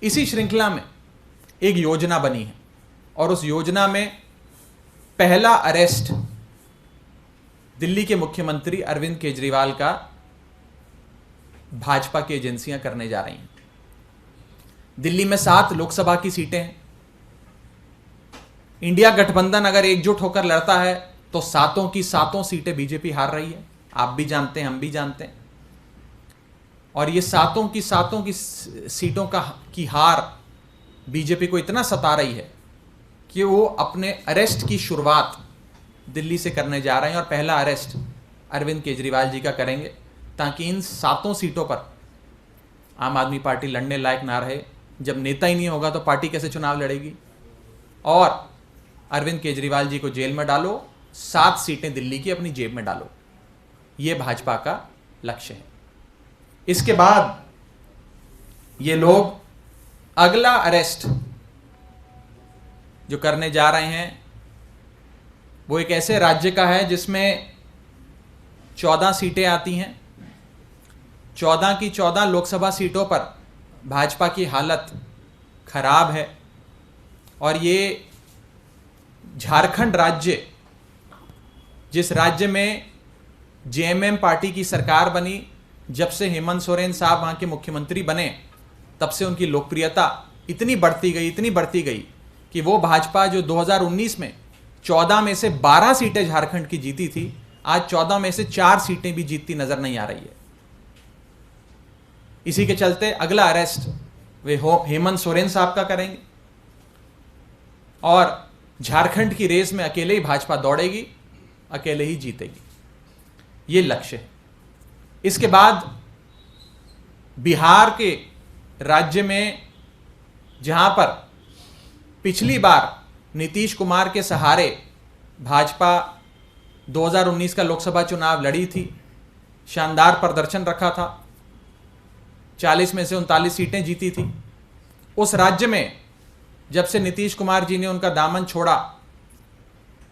इसी श्रृंखला में एक योजना बनी है और उस योजना में पहला अरेस्ट दिल्ली के मुख्यमंत्री अरविंद केजरीवाल का भाजपा की एजेंसियां करने जा रही हैं। दिल्ली में 7 लोकसभा की सीटें हैं। इंडिया गठबंधन अगर एकजुट होकर लड़ता है तो 7 की 7 सीटें बीजेपी हार रही है। आप भी जानते हैं, हम भी जानते हैं। और ये 7 की 7 की सीटों की हार बीजेपी को इतना सता रही है कि वो अपने अरेस्ट की शुरुआत दिल्ली से करने जा रहे हैं और पहला अरेस्ट अरविंद केजरीवाल जी का करेंगे, ताकि इन 7 सीटों पर आम आदमी पार्टी लड़ने लायक ना रहे। जब नेता ही नहीं होगा तो पार्टी कैसे चुनाव लड़ेगी। और अरविंद केजरीवाल जी को जेल में डालो, 7 सीटें दिल्ली की अपनी जेब में डालो, ये भाजपा का लक्ष्य है। इसके बाद ये लोग अगला अरेस्ट जो करने जा रहे हैं वो एक ऐसे राज्य का है जिसमें 14 सीटें आती हैं। 14 की 14 लोकसभा सीटों पर भाजपा की हालत खराब है। और ये झारखंड राज्य, जिस राज्य में जेएमएम पार्टी की सरकार बनी, जब से हेमंत सोरेन साहब वहाँ के मुख्यमंत्री बने तब से उनकी लोकप्रियता इतनी बढ़ती गई कि वो भाजपा जो 2019 में 14 में से 12 सीटें झारखंड की जीती थी, आज 14 में से 4 सीटें भी जीतती नजर नहीं आ रही है। इसी के चलते अगला अरेस्ट वे हेमंत सोरेन साहब का करेंगे और झारखंड की रेस में अकेले ही भाजपा दौड़ेगी, अकेले ही जीतेगी, ये लक्ष्य है। इसके बाद बिहार के राज्य में, जहां पर पिछली बार नीतीश कुमार के सहारे भाजपा 2019 का लोकसभा चुनाव लड़ी थी, शानदार प्रदर्शन रखा था, 40 में से 39 सीटें जीती थी। उस राज्य में जब से नीतीश कुमार जी ने उनका दामन छोड़ा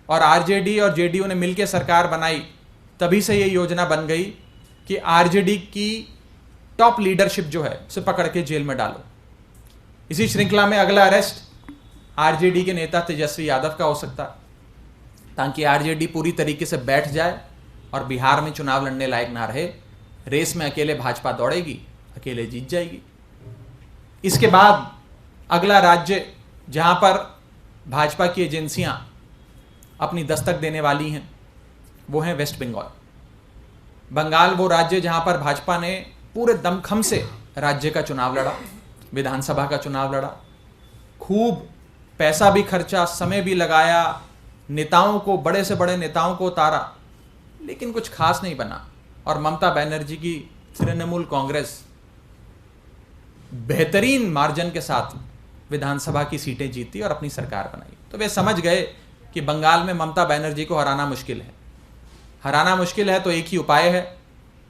और आरजेडी और जेडीयू ने मिलकर सरकार बनाई, तभी से ये योजना बन गई कि आरजेडी की टॉप लीडरशिप जो है उसे पकड़ के जेल में डालो। इसी श्रृंखला में अगला अरेस्ट आरजेडी के नेता तेजस्वी यादव का हो सकता है, ताकि आरजेडी पूरी तरीके से बैठ जाए और बिहार में चुनाव लड़ने लायक ना रहे। रेस में अकेले भाजपा दौड़ेगी, अकेले जीत जाएगी। इसके बाद अगला राज्य जहां पर भाजपा की एजेंसियां अपनी दस्तक देने वाली हैं वो है वेस्ट बंगाल। बंगाल वो राज्य जहां पर भाजपा ने पूरे दमखम से राज्य का चुनाव लड़ा, विधानसभा का चुनाव लड़ा, खूब पैसा भी खर्चा, समय भी लगाया, नेताओं को, बड़े से बड़े नेताओं को उतारा, लेकिन कुछ खास नहीं बना। और ममता बनर्जी की तृणमूल कांग्रेस बेहतरीन मार्जिन के साथ विधानसभा की सीटें जीती और अपनी सरकार बनाई। तो वे समझ गए कि बंगाल में ममता बनर्जी को हराना मुश्किल है। हराना मुश्किल है तो एक ही उपाय है,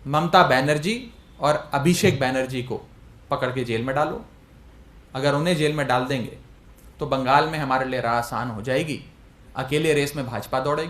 ममता बनर्जी और अभिषेक बनर्जी को पकड़ के जेल में डालो। अगर उन्हें जेल में डाल देंगे तो बंगाल में हमारे लिए राह आसान हो जाएगी, अकेले रेस में भाजपा दौड़ेगी।